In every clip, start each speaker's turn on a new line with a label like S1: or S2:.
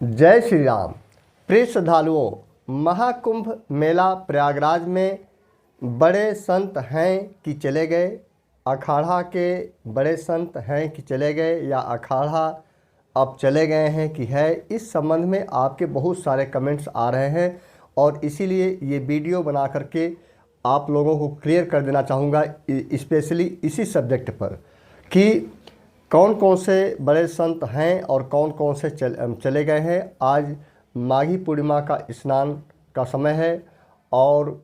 S1: जय श्री राम। प्रिय श्रद्धालुओं, महाकुंभ मेला प्रयागराज में बड़े संत हैं कि चले गए, अखाड़ा के बड़े संत हैं कि चले गए, या अखाड़ा अब चले गए हैं कि है, इस संबंध में आपके बहुत सारे कमेंट्स आ रहे हैं और इसीलिए ये वीडियो बना करके आप लोगों को क्लियर कर देना चाहूँगा, स्पेशली इसी सब्जेक्ट पर कि कौन कौन से बड़े संत हैं और कौन कौन से चले गए हैं। आज माघी पूर्णिमा का स्नान का समय है और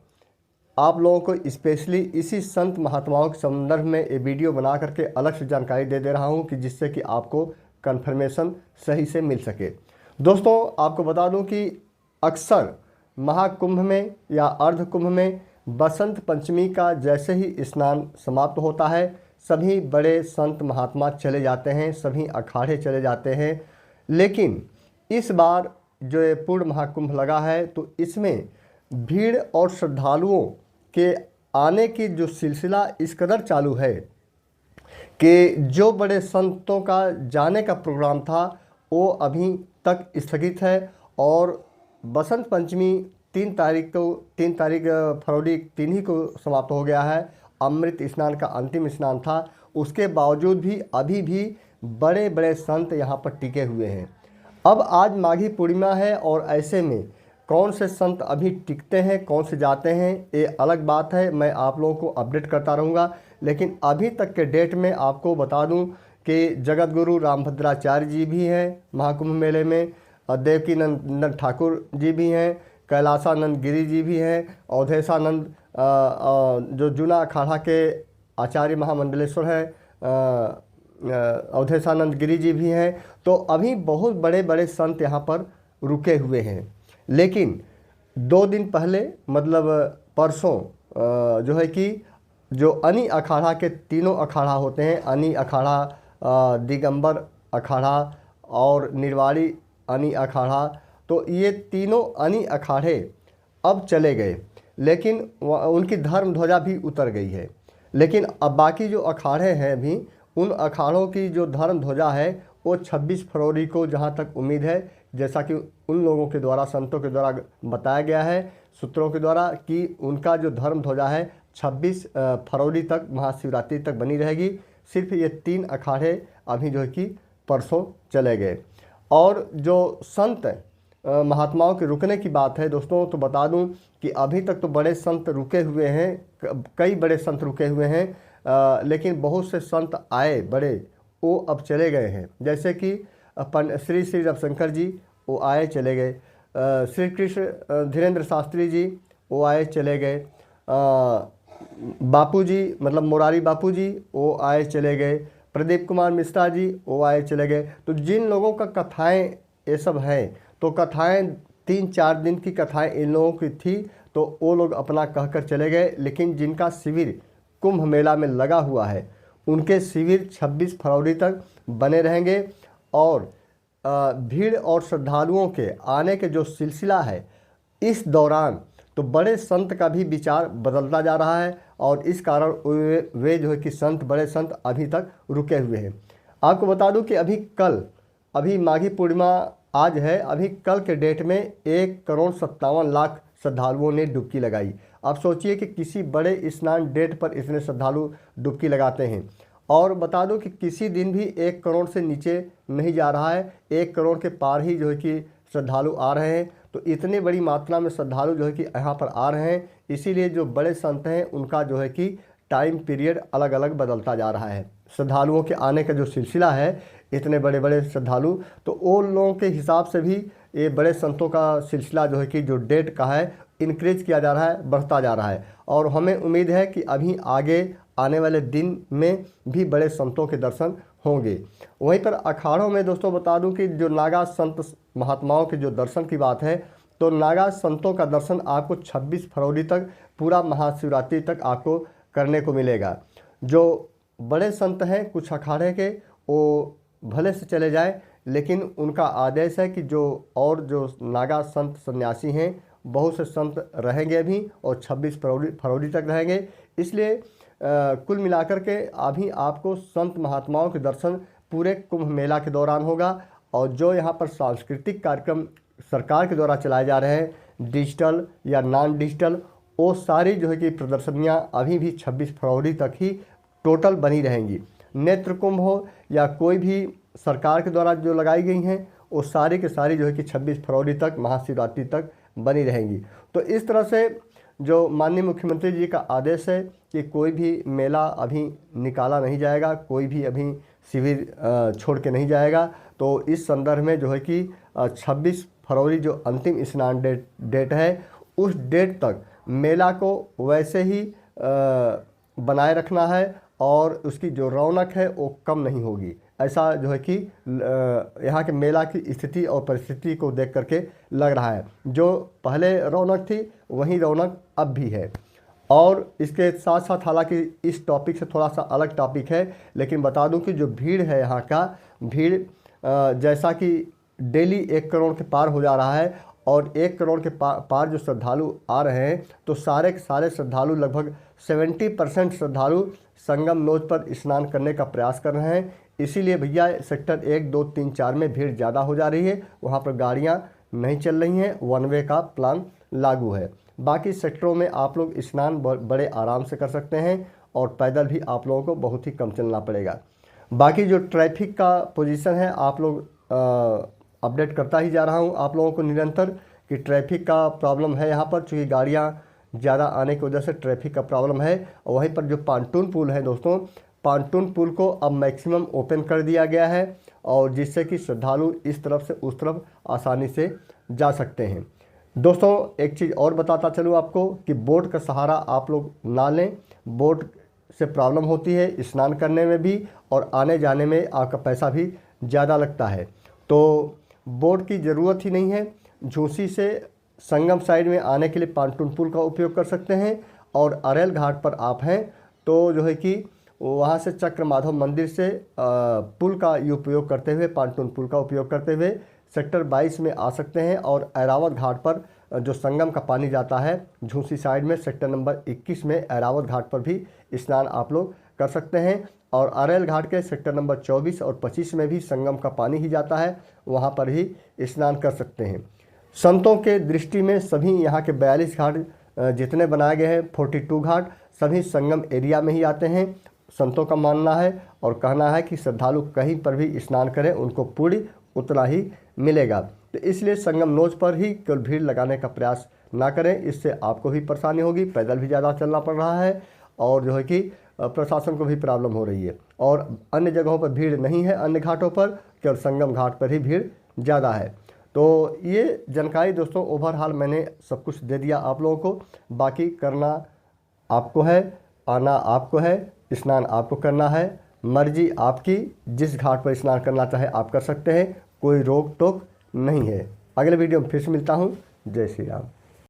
S1: आप लोगों को स्पेशली इसी संत महात्माओं के संदर्भ में ये वीडियो बना करके अलग से जानकारी दे रहा हूं कि जिससे कि आपको कन्फर्मेशन सही से मिल सके। दोस्तों, आपको बता दूं कि अक्सर महाकुंभ में या अर्ध कुंभ में बसंत पंचमी का जैसे ही स्नान समाप्त होता है, सभी बड़े संत महात्मा चले जाते हैं, सभी अखाड़े चले जाते हैं। लेकिन इस बार जो ये पूर्ण महाकुंभ लगा है तो इसमें भीड़ और श्रद्धालुओं के आने की जो सिलसिला इस कदर चालू है कि जो बड़े संतों का जाने का प्रोग्राम था वो अभी तक स्थगित है और बसंत पंचमी 3 तारीख फरवरी 3 ही को समाप्त हो गया है। अमृत स्नान का अंतिम स्नान था, उसके बावजूद भी अभी भी बड़े बड़े संत यहाँ पर टिके हुए हैं। अब आज माघी पूर्णिमा है और ऐसे में कौन से संत अभी टिकते हैं, कौन से जाते हैं, ये अलग बात है। मैं आप लोगों को अपडेट करता रहूँगा, लेकिन अभी तक के डेट में आपको बता दूँ कि जगत गुरु रामभद्राचार्य जी भी हैं महाकुंभ मेले में, देवकीनंद ठाकुर जी भी हैं, कैलासानंद गिरी जी भी हैं, अवधेशानंद जो जूना अखाड़ा के आचार्य महामंडलेश्वर है, अवधेशानंद गिरी जी भी हैं। तो अभी बहुत बड़े बड़े संत यहाँ पर रुके हुए हैं। लेकिन 2 दिन पहले मतलब परसों जो है कि जो अनी अखाड़ा के तीनों अखाड़ा होते हैं, अनी अखाड़ा, दिगंबर अखाड़ा और निर्वाणी अनी अखाड़ा, तो ये तीनों अनी अखाड़े अब चले गए, लेकिन उनकी धर्म ध्वजा भी उतर गई है। लेकिन अब बाकी जो अखाड़े हैं भी, उन अखाड़ों की जो धर्म ध्वजा है वो 26 फरवरी को, जहां तक उम्मीद है, जैसा कि उन लोगों के द्वारा, संतों के द्वारा बताया गया है, सूत्रों के द्वारा, कि उनका जो धर्म ध्वजा है 26 फरवरी तक, महाशिवरात्रि तक बनी रहेगी। सिर्फ ये 3 अखाड़े अभी जो है कि परसों चले गए। और जो संत महात्माओं के रुकने की बात है दोस्तों, तो बता दूं कि अभी तक तो बड़े संत रुके हुए हैं, कई बड़े संत रुके हुए हैं, लेकिन बहुत से संत आए बड़े, वो अब चले गए हैं। जैसे कि श्री श्री रविशंकर जी, वो आए चले गए, श्री कृष्ण धीरेन्द्र शास्त्री जी, वो आए चले गए, बापू जी मतलब मोरारी बापू जी, वो आए चले गए, प्रदीप कुमार मिश्रा जी, वो आए चले गए। तो जिन लोगों का कथाएँ ये सब हैं, तो कथाएं 3-4 दिन की कथाएं इन लोगों की थी, तो वो लोग अपना कहकर चले गए। लेकिन जिनका शिविर कुंभ मेला में लगा हुआ है, उनके शिविर 26 फरवरी तक बने रहेंगे और भीड़ और श्रद्धालुओं के आने के जो सिलसिला है, इस दौरान तो बड़े संत का भी विचार बदलता जा रहा है और इस कारण वे जो है कि संत, बड़े संत अभी तक रुके हुए हैं। आपको बता दूं कि अभी माघी पूर्णिमा आज है, अभी कल के डेट में 1,57,00,000 श्रद्धालुओं ने डुबकी लगाई। आप सोचिए कि किसी बड़े स्नान डेट पर इतने श्रद्धालु डुबकी लगाते हैं। और बता दूं कि किसी दिन भी 1 करोड़ से नीचे नहीं जा रहा है, 1 करोड़ के पार ही जो है कि श्रद्धालु आ रहे हैं। तो इतनी बड़ी मात्रा में श्रद्धालु जो है कि यहाँ पर आ रहे हैं, इसीलिए जो बड़े संत हैं उनका जो है कि टाइम पीरियड अलग अलग बदलता जा रहा है। श्रद्धालुओं के आने का जो सिलसिला है, इतने बड़े बड़े श्रद्धालु, तो उन लोगों के हिसाब से भी ये बड़े संतों का सिलसिला जो है कि जो डेट का है, इनक्रीज किया जा रहा है, बढ़ता जा रहा है। और हमें उम्मीद है कि अभी आगे आने वाले दिन में भी बड़े संतों के दर्शन होंगे। वहीं पर अखाड़ों में दोस्तों बता दूं कि जो नागा संत महात्माओं के जो दर्शन की बात है, तो नागा संतों का दर्शन आपको 26 फरवरी तक, पूरा महाशिवरात्रि तक आपको करने को मिलेगा। जो बड़े संत हैं कुछ अखाड़े के, वो भले से चले जाएं, लेकिन उनका आदेश है कि जो नागा संत सन्यासी हैं, बहुत से संत रहेंगे अभी और 26 फरवरी तक रहेंगे। इसलिए कुल मिलाकर के अभी आपको संत महात्माओं के दर्शन पूरे कुंभ मेला के दौरान होगा और जो यहाँ पर सांस्कृतिक कार्यक्रम सरकार के द्वारा चलाए जा रहे हैं, डिजिटल या नॉन डिजिटल, वो सारी जो है कि प्रदर्शनियाँ अभी भी 26 फरवरी तक ही टोटल बनी रहेंगी। नेत्र कुंभ हो या कोई भी सरकार के द्वारा जो लगाई गई हैं, वो सारी के सारी जो है कि 26 फरवरी तक, महाशिवरात्रि तक बनी रहेंगी। तो इस तरह से जो माननीय मुख्यमंत्री जी का आदेश है कि कोई भी मेला अभी निकाला नहीं जाएगा, कोई भी अभी शिविर छोड़ के नहीं जाएगा। तो इस संदर्भ में जो है कि 26 फरवरी जो अंतिम स्नान डेट है, उस डेट तक मेला को वैसे ही बनाए रखना है और उसकी जो रौनक है वो कम नहीं होगी। ऐसा जो है कि यहाँ के मेला की स्थिति और परिस्थिति को देख करके लग रहा है। जो पहले रौनक थी वही रौनक अब भी है। और इसके साथ साथ, हालांकि इस टॉपिक से थोड़ा सा अलग टॉपिक है, लेकिन बता दूं कि जो भीड़ है यहाँ का, भीड़ जैसा कि डेली 1 करोड़ के पार हो जा रहा है और 1 करोड़ के पार जो श्रद्धालु आ रहे हैं, तो सारे के सारे श्रद्धालु, लगभग 70% श्रद्धालु संगम नोज पर स्नान करने का प्रयास कर रहे हैं। इसीलिए भैया सेक्टर 1, 2, 3, 4 में भीड़ ज़्यादा हो जा रही है, वहाँ पर गाड़ियाँ नहीं चल रही हैं, 1 वे का प्लान लागू है। बाकी सेक्टरों में आप लोग स्नान बड़े आराम से कर सकते हैं और पैदल भी आप लोगों को बहुत ही कम चलना पड़ेगा। बाकी जो ट्रैफिक का पोजीशन है, आप लोग अपडेट करता ही जा रहा हूँ आप लोगों को निरंतर कि ट्रैफिक का प्रॉब्लम है यहाँ पर, चूँकि गाड़ियाँ ज़्यादा आने की वजह से ट्रैफिक का प्रॉब्लम है। और वहीं पर जो पांटून पुल है दोस्तों, पांटून पुल को अब मैक्सिमम ओपन कर दिया गया है और जिससे कि श्रद्धालु इस तरफ से उस तरफ आसानी से जा सकते हैं। दोस्तों एक चीज़ और बताता चलूँ आपको कि बोट का सहारा आप लोग ना लें। बोट से प्रॉब्लम होती है स्नान करने में भी और आने जाने में आपका पैसा भी ज़्यादा लगता है, तो बोट की ज़रूरत ही नहीं है। झूसी से संगम साइड में आने के लिए पांटून पुल का उपयोग कर सकते हैं। और अरेल घाट पर आप हैं तो जो है कि वहाँ से चक्र माधव मंदिर से पुल का उपयोग करते हुए, पांटून पुल का उपयोग करते हुए सेक्टर 22 में आ सकते हैं। और ऐरावत घाट पर जो संगम का पानी जाता है झूसी साइड में, सेक्टर नंबर 21 में ऐरावत घाट पर भी स्नान आप लोग कर सकते हैं। और अरेल घाट के सेक्टर नंबर 24 और 25 में भी संगम का पानी ही जाता है, वहाँ पर ही स्नान कर सकते हैं। संतों के दृष्टि में सभी यहाँ के 42 घाट जितने बनाए गए हैं, 42 घाट सभी संगम एरिया में ही आते हैं। संतों का मानना है और कहना है कि श्रद्धालु कहीं पर भी स्नान करें उनको पुण्य उतना ही मिलेगा। तो इसलिए संगम नोज पर ही केवल भीड़ लगाने का प्रयास ना करें, इससे आपको भी परेशानी होगी, पैदल भी ज़्यादा चलना पड़ रहा है और जो है कि प्रशासन को भी प्रॉब्लम हो रही है। और अन्य जगहों पर भीड़ नहीं है, अन्य घाटों पर केवल संगम घाट पर ही भीड़ ज़्यादा है। तो ये जानकारी दोस्तों ओवरऑल मैंने सब कुछ दे दिया आप लोगों को। बाकी करना आपको है, आना आपको है, स्नान आपको करना है, मर्जी आपकी, जिस घाट पर स्नान करना चाहे आप कर सकते हैं, कोई रोक टोक नहीं है। अगले वीडियो में फिर से मिलता हूँ। जय श्री राम।